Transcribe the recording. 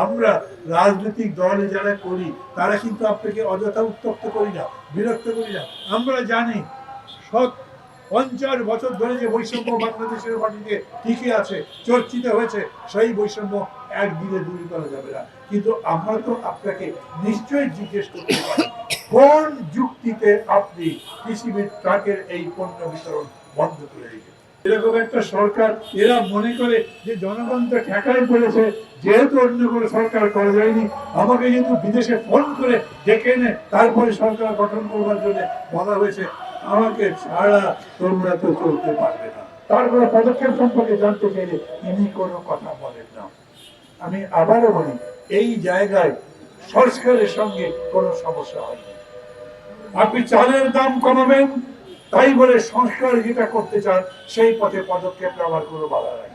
আমরা রাজনৈতিক দলে যারা করি তারা কিন্তু আপনাকে অযথা উত্তপ্ত করি না, বিরক্ত করি না। আমরা জানি 50 বছর ধরে যে বৈষম্য বাংলাদেশের মাটিতে টিকে আছে, চর্চিত হয়েছে, সেই বৈষম্য একদিনে দূর করা যাবে না। কিন্তু আমরা তো আপনাকে নিশ্চয়ই জিজ্ঞেস করতে পারি, কোন যুক্তিতে আপনি পৃথিবীর ট্রাকের এই পণ্য বিতরণ বন্ধ করে দিয়েছেন? এরকম একটা সরকার, এরা মনে করে যে জনগণ তো ঠেকায় পড়েছে, যেহেতু অন্য কোনো সরকার করা যায়নি, আমাকে যেহেতু বিদেশে ফোন করে ডেকে এনে তারপরে সরকার গঠন করবার জন্য বলা হয়েছে, আমাকে ছাড়া তোমরা তো চলতে পারবে না। তারপরে পদক্ষেপ সম্পর্কে জানতে চাইলে তিনি কোনো কথা বলেন না। আমি আবারও বলি, এই জায়গায় সরকারের সঙ্গে কোনো সমস্যা হয়নি। আপনি চালের দাম কমাবেন, তাই বলে সংস্কার যেটা করতে চান সেই পথে পদক্ষেপ নেওয়ার কোনো বাধা নাই।